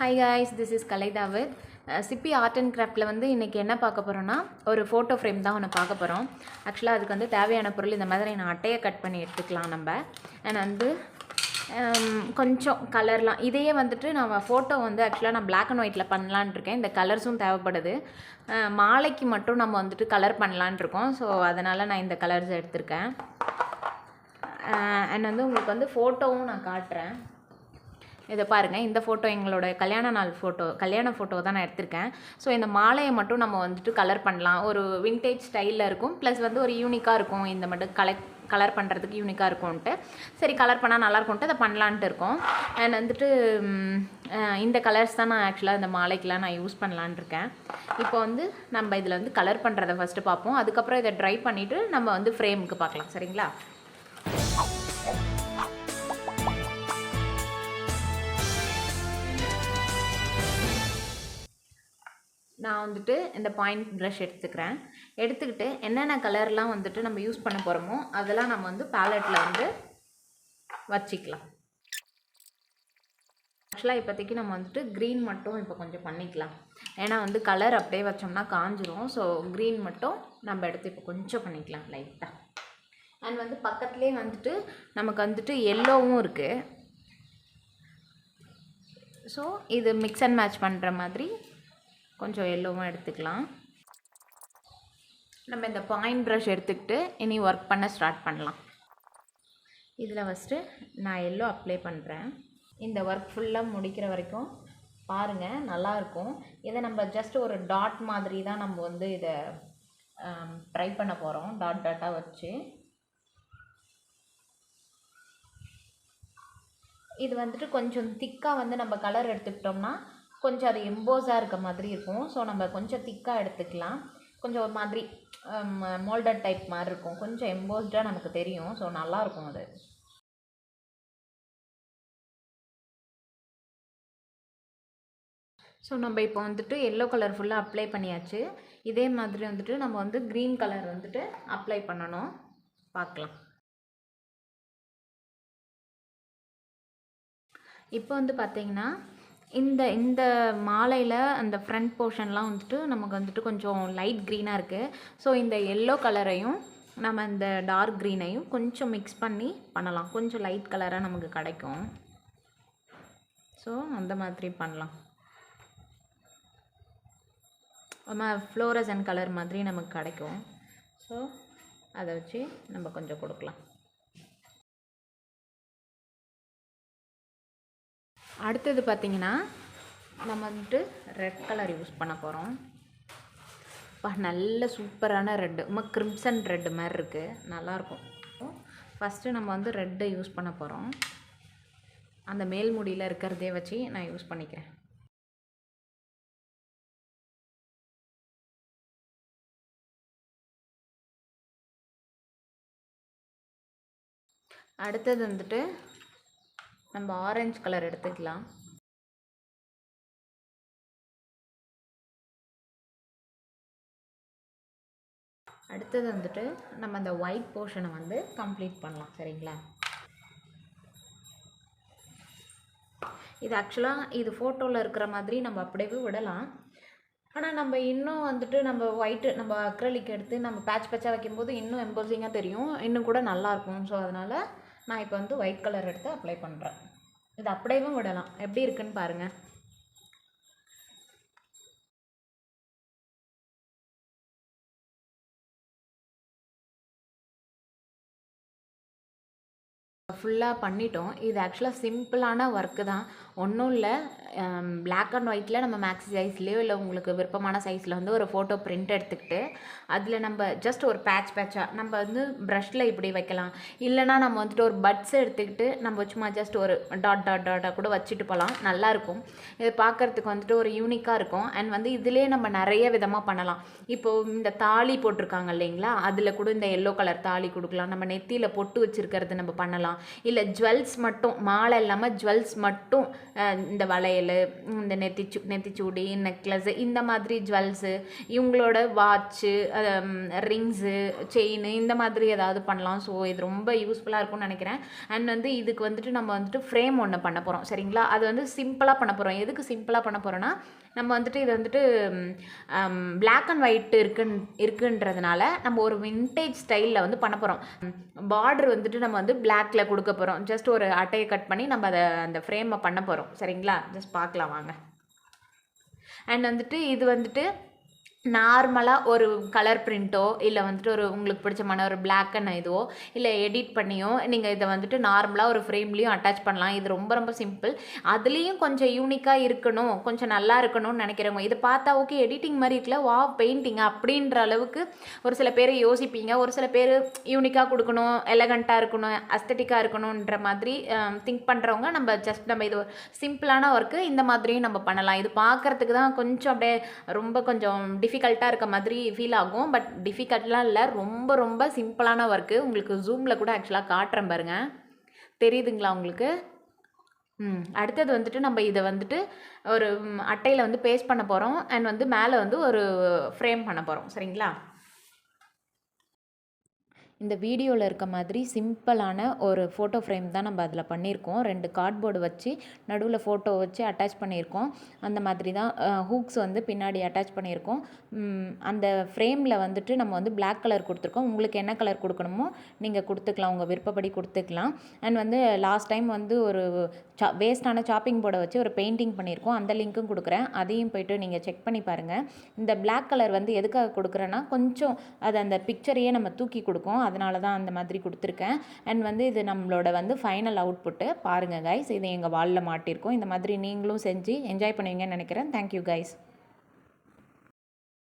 Hi guys, this is கலை தாவத். சிப்பி art and கிராஃப்டில் இன்றைக்கி என்ன பார்க்க போகிறோன்னா, ஒரு ஃபோட்டோ ஃப்ரேம் தான் ஒன்று பார்க்க போகிறோம். ஆக்சுவலாக அதுக்கு தேவையான பொருள் இந்த மாதிரி நான் அட்டையை கட் பண்ணி எடுத்துக்கலாம் நம்ம. அண்ட் கொஞ்சம் கலர்லாம் இதையே நான் ஃபோட்டோ ஆக்சுவலாக நான் பிளாக் அண்ட் ஒயிட்டில் பண்ணலான் இருக்கேன். இந்த கலர்ஸும் தேவைப்படுது. மாலைக்கு மட்டும் நம்ம கலர் பண்ணலான் இருக்கோம். ஸோ அதனால் நான் இந்த கலர்ஸ் எடுத்திருக்கேன். அண்ட் உங்களுக்கு ஃபோட்டோவும் நான் காட்டுறேன். இதை பாருங்கள், இந்த ஃபோட்டோ எங்களோட கல்யாண ஃபோட்டோ தான் நான் எடுத்திருக்கேன். ஸோ இந்த மாலையை மட்டும் நம்ம கலர் பண்ணலாம். ஒரு விண்டேஜ் ஸ்டைலில் இருக்கும், ப்ளஸ் ஒரு யூனிக்காக இருக்கும். இந்த மட்டும் கலர் பண்ணுறதுக்கு யூனிக்காக இருக்கும்ன்ட்டு சரி கலர் பண்ணால் நல்லாயிருக்கும்ன்ட்டு அதை பண்ணலான்ட்டு இருக்கோம். அண்ட் இந்த கலர்ஸ் தான் நான் ஆக்சுவலாக இந்த மாலைக்கெலாம் நான் யூஸ் பண்ணலான் இருக்கேன். இப்போ நம்ம இதில் கலர் பண்ணுறதை ஃபஸ்ட்டு பார்ப்போம். அதுக்கப்புறம் இதை ட்ரை பண்ணிவிட்டு நம்ம ஃப்ரேமுக்கு பார்க்கலாம். சரிங்களா? நான் இந்த பாயிண்ட் ப்ரஷ் எடுத்துக்கிட்டு என்னென்ன கலர்லாம் நம்ம யூஸ் பண்ண போகிறோமோ அதெல்லாம் நம்ம பேலட்டில் வச்சிக்கலாம். ஆக்சுவலாக இப்போதைக்கு நம்ம க்ரீன் மட்டும் இப்போ கொஞ்சம் பண்ணிக்கலாம். ஏன்னா கலர் அப்படியே வச்சோம்னா காஞ்சிரும். ஸோ க்ரீன் மட்டும் நம்ம எடுத்து இப்போ கொஞ்சம் பண்ணிக்கலாம் லைட்டாக. அண்ட் பக்கத்துலேயே நமக்கு எல்லோவும் இருக்குது. ஸோ இது மிக்ஸ் அண்ட் மேட்ச் பண்ணுற மாதிரி கொஞ்சம் எல்லோவும் எடுத்துக்கலாம். நம்ம இந்த பாயிண்ட் ப்ரஷ் எடுத்துக்கிட்டு இனி ஒர்க் பண்ண ஸ்டார்ட் பண்ணலாம். இதில் ஃபஸ்ட்டு நான் எல்லோ அப்ளை பண்ணுறேன். இந்த ஒர்க் ஃபுல்லாக முடிக்கிற வரைக்கும் பாருங்கள், நல்லாயிருக்கும். இதை நம்ம ஜஸ்ட் ஒரு டாட் மாதிரி தான் நம்ம இதை ட்ரை பண்ண போகிறோம். டாட்டாக வச்சு இது கொஞ்சம் திக்காக நம்ம கலர் எடுத்துக்கிட்டோம்னா கொஞ்சம் அது எம்போஸாக இருக்க மாதிரி இருக்கும். ஸோ நம்ம கொஞ்சம் திக்காக எடுத்துக்கலாம். கொஞ்சம் ஒரு மாதிரி மோல்டட் டைப் மாதிரி இருக்கும். கொஞ்சம் எம்போஸ்டாக நமக்கு தெரியும். ஸோ நல்லாயிருக்கும் அது. ஸோ நம்ம இப்போ எல்லோ கலர் ஃபுல்லாக அப்ளை பண்ணியாச்சு. இதே மாதிரி நம்ம க்ரீன் கலர் அப்ளை பண்ணணும். பார்க்கலாம். இப்போ பார்த்திங்கன்னா இந்த மாலையில் அந்த ஃப்ரண்ட் போர்ஷன்லாம் நமக்கு கொஞ்சம் லைட் க்ரீனாக இருக்குது. ஸோ இந்த எல்லோ கலரையும் நம்ம இந்த டார்க் க்ரீனையும் கொஞ்சம் மிக்ஸ் பண்ணி பண்ணலாம். கொஞ்சம் லைட் கலராக நமக்கு கிடைக்கும். ஸோ அந்த மாதிரி பண்ணலாம். ஃப்ளோரசன் கலர் மாதிரி நமக்கு கிடைக்கும். ஸோ அதை வச்சு நம்ம கொஞ்சம் கொடுக்கலாம். அடுத்தது பார்த்திங்கன்னா நம்ம ரெட் கலர் யூஸ் பண்ண போகிறோம். நல்ல சூப்பரான ரெட்டு, கிரிம்சன் ரெட்டு மாதிரி இருக்குது, நல்லாயிருக்கும். ஃபஸ்ட்டு நம்ம ரெட்டை யூஸ் பண்ண போகிறோம். அந்த மேல் முடியில் இருக்கிறதே வச்சு நான் யூஸ் பண்ணிக்கிறேன். அடுத்தது நம்ம ஆரஞ்சு கலர் எடுத்துக்கலாம். அடுத்தது நம்ம அந்த ஒயிட் போர்ஷனை கம்ப்ளீட் பண்ணலாம். சரிங்களா? இது ஆக்சுவலாக இது ஃபோட்டோவில் இருக்கிற மாதிரி நம்ம அப்படியே விடலாம். ஆனால் நம்ம இன்னும் நம்ம ஒயிட்டு நம்ம அக்ரலிக் எடுத்து நம்ம பேட்சாக வைக்கும்போது இன்னும் எம்போசிங்காக தெரியும், இன்னும் கூட நல்லாயிருக்கும். ஸோ அதனால் நான் இப்போ ஒயிட் கலர் எடுத்து அப்ளை பண்ணுறேன். இது அப்படியே விடலாம். எப்படி இருக்குன்னு பாருங்கள். ஃபுல்லாக பண்ணிட்டோம். இது ஆக்சுவலாக சிம்பிளான ஒர்க்கு தான், ஒன்றும் இல்லை. பிளாக் அண்ட் ஒயிட்டில் நம்ம மேக்ஸி சைஸ்லேயோ இல்லை உங்களுக்கு விருப்பமான சைஸில் ஒரு ஃபோட்டோ பிரிண்ட் எடுத்துக்கிட்டு அதில் நம்ம ஜஸ்ட் ஒரு பேட்சாக நம்ம ப்ரஷில் இப்படி வைக்கலாம். இல்லைனா நம்ம ஒரு பட்ஸ் எடுத்துக்கிட்டு நம்ம சும்மா ஜஸ்ட் ஒரு டாட்டாக கூட வச்சுட்டு போகலாம். நல்லாயிருக்கும். இது பார்க்குறதுக்கு ஒரு யூனிக்காக இருக்கும். அண்ட் இதிலே நம்ம நிறைய விதமாக பண்ணலாம். இப்போது இந்த தாலி போட்டிருக்காங்க இல்லைங்களா, அதில் கூட இந்த எல்லோ கலர் தாலி கொடுக்கலாம். நம்ம நெத்தியில் பொட்டு வச்சுருக்கிறது நம்ம பண்ணலாம். இல்லை ஜுவல்ஸ் மட்டும், மாலை இல்லாமல் ஜுவல்ஸ் மட்டும் இந்த வளையல், இந்த நெத்திச்சூடி, நெக்லஸ்ஸு, இந்த மாதிரி ஜுவல்ஸு, இவங்களோட வாட்ச்சு, ரிங்ஸு, செயின், இந்த மாதிரி ஏதாவது பண்ணலாம். ஸோ இது ரொம்ப யூஸ்ஃபுல்லாக இருக்கும்னு நினைக்கிறேன். அண்ட் வந்து இதுக்கு வந்துட்டு நம்ம வந்துட்டு ஃப்ரேம் ஒன்று பண்ண போகிறோம். சரிங்களா? அது வந்து சிம்பிளாக பண்ண போகிறோம். எதுக்கு சிம்பிளாக பண்ண போகிறோன்னா, நம்ம வந்துட்டு இது வந்துட்டு பிளாக் அண்ட் ஒயிட் இருக்குன்றதுனால நம்ம ஒரு வின்டேஜ் ஸ்டைலில் வந்து பண்ண போகிறோம். பார்டர் வந்துட்டு நம்ம வந்து பிளாக்ல கொடுக்க போகிறோம். ஜஸ்ட் ஒரு அட்டையை கட் பண்ணி நம்ம அதை அந்த ஃப்ரேமை பண்ண போகிறோம். சரிங்களா? ஜஸ்ட் பார்க்கலாம் வாங்க. அண்ட் வந்துட்டு இது வந்துட்டு நார்மலாக ஒரு கலர் பிரிண்ட்டோ இல்லை வந்துட்டு ஒரு உங்களுக்கு பிடிச்சமான ஒரு பிளாக் அண்ட் இதுவோ இல்லை எடிட் பண்ணியோ நீங்கள் இதை வந்துட்டு நார்மலாக ஒரு ஃப்ரேம்லேயும் அட்டாச் பண்ணலாம். இது ரொம்ப ரொம்ப சிம்பிள். அதுலேயும் கொஞ்சம் யூனிக்காக இருக்கணும், கொஞ்சம் நல்லா இருக்கணும்னு நினைக்கிறவங்க இதை பார்த்தா ஓகே எடிட்டிங் மாதிரி இருக்குல்ல, வா பெயிண்டிங் அப்படின்ற அளவுக்கு ஒரு சில பேர் யோசிப்பீங்க. ஒரு சில பேர் யூனிக்காக கொடுக்கணும், எலகண்ட்டாக இருக்கணும், அஸ்தட்டிக்காக இருக்கணுன்ற மாதிரி திங்க் பண்ணுறவங்க நம்ம இது சிம்பிளான ஒர்க்கு இந்த மாதிரியும் நம்ம பண்ணலாம். இது பார்க்குறதுக்கு தான் கொஞ்சம் அப்படியே ரொம்ப கொஞ்சம் டிஃபிகல்ட்டாக இருக்க மாதிரி ஃபீல் ஆகும். பட் டிஃபிகல்ட்லாம் இல்லை, ரொம்ப ரொம்ப சிம்பிளான ஒர்க்கு. உங்களுக்கு ஜூமில் கூட ஆக்சுவலாக காட்டுறேன் பாருங்கள், தெரியுதுங்களா உங்களுக்கு? அடுத்தது வந்துட்டு நம்ம இதை வந்துட்டு ஒரு அட்டையில் வந்து பேஸ்ட் பண்ண போகிறோம். அண்ட் வந்து மேலே வந்து ஒரு ஃப்ரேம் பண்ண போகிறோம். சரிங்களா? இந்த வீடியோவில் இருக்க மாதிரி சிம்பிளான ஒரு ஃபோட்டோ ஃப்ரேம் தான் நம்ம அதில் பண்ணியிருக்கோம். 2 கார்ட்போர்டு வச்சு நடுவில் ஃபோட்டோ வச்சு அட்டாச் பண்ணியிருக்கோம். அந்த மாதிரி தான் ஹூக்ஸ் வந்து பின்னாடி அட்டாச் பண்ணியிருக்கோம். அந்த ஃப்ரேமில் வந்துட்டு நம்ம வந்து பிளாக் கலர் கொடுத்துருக்கோம். உங்களுக்கு என்ன கலர் கொடுக்கணுமோ நீங்கள் கொடுத்துக்கலாம், உங்கள் விருப்பப்படி கொடுத்துக்கலாம். அண்ட் வந்து லாஸ்ட் டைம் வந்து ஒரு வேஸ்ட்டான சாப்பிங் போர்டை வச்சு ஒரு பெயிண்டிங் பண்ணியிருக்கோம். அந்த லிங்க்கும் கொடுக்குறேன், அதையும் போய்ட்டு நீங்கள் செக் பண்ணி பாருங்கள். இந்த பிளாக் கலர் வந்து எதுக்காக கொடுக்குறேன்னா, கொஞ்சம் அது அந்த பிக்சரையே நம்ம தூக்கி கொடுக்கும். அதனால தான் அந்த மாதிரி கொடுத்துருக்கேன். அண்ட் வந்து இது நம்மளோட வந்து ஃபைனல் அவுட்புட்டு பாருங்கள் கைஸ். இது எங்கள் வாலில் மாட்டியிருக்கோம். இந்த மாதிரி நீங்களும் செஞ்சு என்ஜாய் பண்ணுவீங்கன்னு நினைக்கிறேன். Thank you guys.